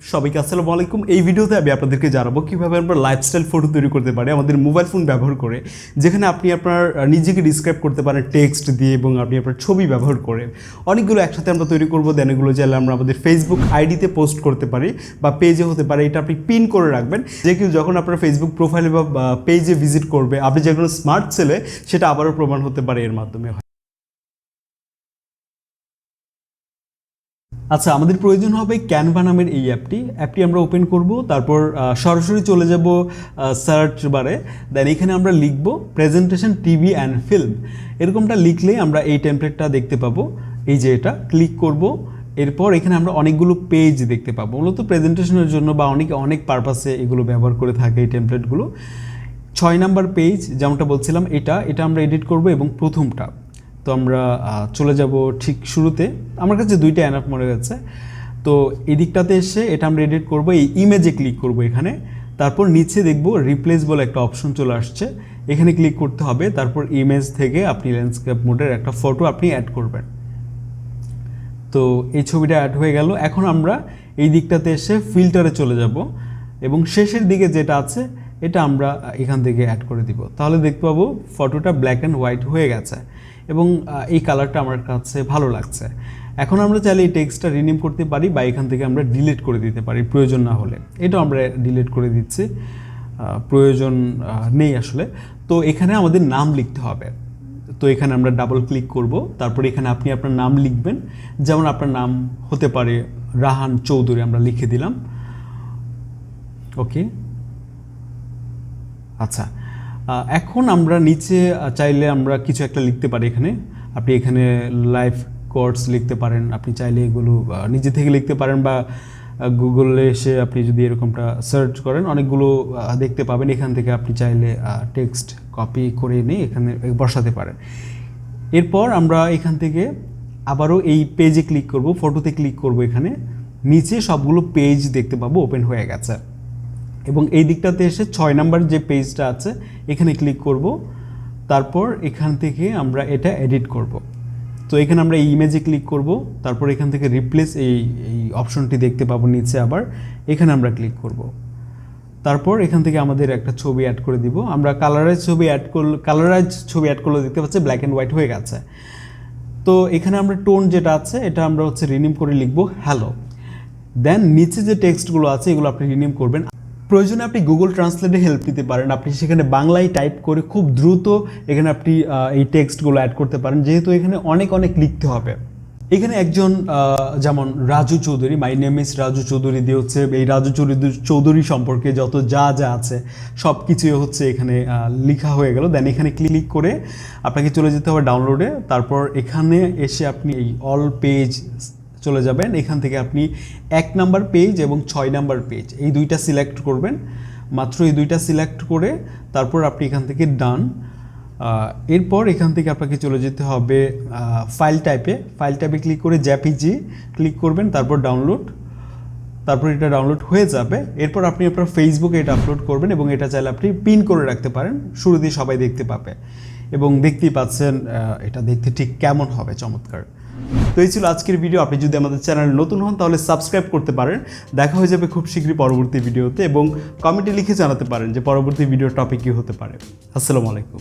সবাইকে আসসালামু আলাইকুম। এই ভিডিওতে আমি আপনাদেরকে জানাবো কীভাবে আমরা লাইফস্টাইল ফটো তৈরি করতে পারি আমাদের মোবাইল ফোন ব্যবহার করে, যেখানে আপনি আপনার নিজেকে ডিসক্রাইব করতে পারেন টেক্সট দিয়ে এবং আপনি আপনার ছবি ব্যবহার করে। অনেকগুলো একসাথে আমরা তৈরি করবো, দেন এগুলো চাইলে আমরা আমাদের ফেসবুক আইডিতে পোস্ট করতে পারি বা পেজে হতে পারে। এটা আপনি পিন করে রাখবেন, যে কেউ যখন আপনার ফেসবুক প্রোফাইলে বা পেজে ভিজিট করবে, আপনি যে কোনো স্মার্ট ছেলে সেটা আবারও প্রমাণ হতে পারে এর মাধ্যমে। আচ্ছা, আমাদের প্রয়োজন হবে ক্যানভা নামের এই অ্যাপটি আমরা ওপেন করব। তারপর সরাসরি চলে যাব সার্চ বারে, দেন এখানে আমরা লিখব প্রেজেন্টেশন টিভি অ্যান্ড ফিল্ম। এরকমটা লিখলে আমরা এই টেমপ্লেটটা দেখতে পাবো। এই যে এটা ক্লিক করব, এরপর এখানে আমরা অনেকগুলো পেজ দেখতে পাবো। মূলত প্রেজেন্টেশনের জন্য বা অনেক পারপাসে এগুলো ব্যবহার করে থাকে এই টেমপ্লেটগুলো। 6 নাম্বার পেজ যেমনটা বলছিলাম, এটা আমরা এডিট করব এবং প্রথমটা। তো আমরা চলে যাব ঠিক শুরুতে। আমার কাছে 2টা এনাফ মনে গেছে। তো এই দিকটাতে এসে এটা আমরা এডিট করব, এই ইমেজে ক্লিক করব এখানে। তারপর নিচে দেখব রিপ্লেস বলে একটা অপশন চলে আসছে, এখানে ক্লিক করতে হবে। তারপর ইমেজ থেকে আপনি ল্যান্ডস্কেপ মোডের একটা ফটো আপনি অ্যাড করবেন। তো এই ছবিটা অ্যাড হয়ে গেল। এখন আমরা এই দিকটাতে এসে ফিল্টারে চলে যাব এবং শেষের দিকে যেটা আছে এটা আমরা এখান থেকে অ্যাড করে দিব। তাহলে দেখতে পাবো ফটোটা ব্ল্যাক অ্যান্ড হোয়াইট হয়ে গেছে এবং এই কালারটা আমার কাছে ভালো লাগছে। এখন আমরা চাইলে এই টেক্সটটা রিনেম করতে পারি বা এখান থেকে আমরা ডিলিট করে দিতে পারি প্রয়োজন না হলে। এটাও আমরা ডিলিট করে দিচ্ছি, প্রয়োজন নেই আসলে। তো এখানে আমাদের নাম লিখতে হবে। তো এখানে আমরা ডাবল ক্লিক করব, তারপর এখানে আপনি আপনার নাম লিখবেন। যেমন আপনার নাম হতে পারে রাহান চৌধুরী, আমরা লিখে দিলাম। ওকে, আচ্ছা। এখন আমরা নিচে চাইলে আমরা কিছু একটা লিখতে পারি। আপনি এখানে লাইফ কোর্স লিখতে পারেন, আপনি চাইলে এগুলো নিজে থেকে লিখতে পারেন বা গুগলে এসে আপনি যদি এরকমটা সার্চ করেন অনেকগুলো দেখতে পাবেন। এখান থেকে আপনি চাইলে টেক্সট কপি করে নিয়ে এখানে বসাতে পারেন। এরপর আমরা এখান থেকে আবারও এই পেজে ক্লিক করব, ফটোতে ক্লিক করব। এখানে নিচে সবগুলো পেজ দেখতে পাবো ওপেন হয়ে গেছে এবং এই দিকটাতে এসে 6 নাম্বার যে পেজটা আছে এখানে ক্লিক করব। তারপর এখান থেকে আমরা এটা এডিট করব। তো এখানে আমরা এই ইমেজে ক্লিক করব, তারপর এখান থেকে রিপ্লেস এই অপশনটি দেখতে পাবো নিচে। আবার এখানে আমরা ক্লিক করব, তারপর এখান থেকে আমাদের একটা ছবি অ্যাড করে দিব। আমরা কালারাইজ ছবি অ্যাড করলে দেখতে পাচ্ছি ব্ল্যাক অ্যান্ড হোয়াইট হয়ে গেছে। তো এখানে আমরা টোন যেটা আছে এটা আমরা রিনেম করে লিখব হ্যালো। দেন নিচে যে টেক্সটগুলো আছে এগুলো আপনি রিনেম করবেন। প্রয়োজনে আপনি গুগল ট্রান্সলেটে হেল্প নিতে পারেন। আপনি সেখানে বাংলায় টাইপ করে খুব দ্রুত এখানে আপনি এই টেক্সটগুলো অ্যাড করতে পারেন, যেহেতু এখানে অনেক লিখতে হবে। এখানে একজন যেমন Raju Chowdhury, my name is Raju Chowdhury দিয়ে এই রাজু চৌধুরী সম্পর্কে যত যা আছে সব কিছুই এখানে লেখা হয়ে গেল। দেন এখানে ক্লিক করে আপনাকে চলে যেতে হবে ডাউনলোডে। তারপর এখানে এসে আপনি এই অল পেজ চলে যাবেন। এখান থেকে আপনি 1 নাম্বার পেজ এবং 6 নাম্বার পেজ এই 2টা সিলেক্ট করবেন, মাত্র এই 2টা সিলেক্ট করে তারপর আপনি এখান থেকে ডান। এরপর এখান থেকে আপনাকে চলে যেতে হবে ফাইল টাইপে ক্লিক করে জেপিজি ক্লিক করবেন, তারপর ডাউনলোড। তারপর এটা ডাউনলোড হয়ে যাবে। এরপর আপনি আপনার ফেসবুকে এটা আপলোড করবেন এবং এটা চাইলে আপনি পিন করে রাখতে পারেন, শুরু দিয়ে সবাই দেখতে পাবে এবং দেখতেই পাচ্ছেন এটা দেখতে ঠিক কেমন হবে, চমৎকার। তো এই ছিল আজকের ভিডিও। আপনি যদি আমাদের চ্যানেলে নতুন হন তাহলে সাবস্ক্রাইব করতে পারেন। দেখা হয়ে যাবে খুব শীঘ্রই পরবর্তী ভিডিওতে এবং কমেন্টে লিখে জানাতে পারেন যে পরবর্তী ভিডিওর টপিক কী হতে পারে। আসসালামু আলাইকুম।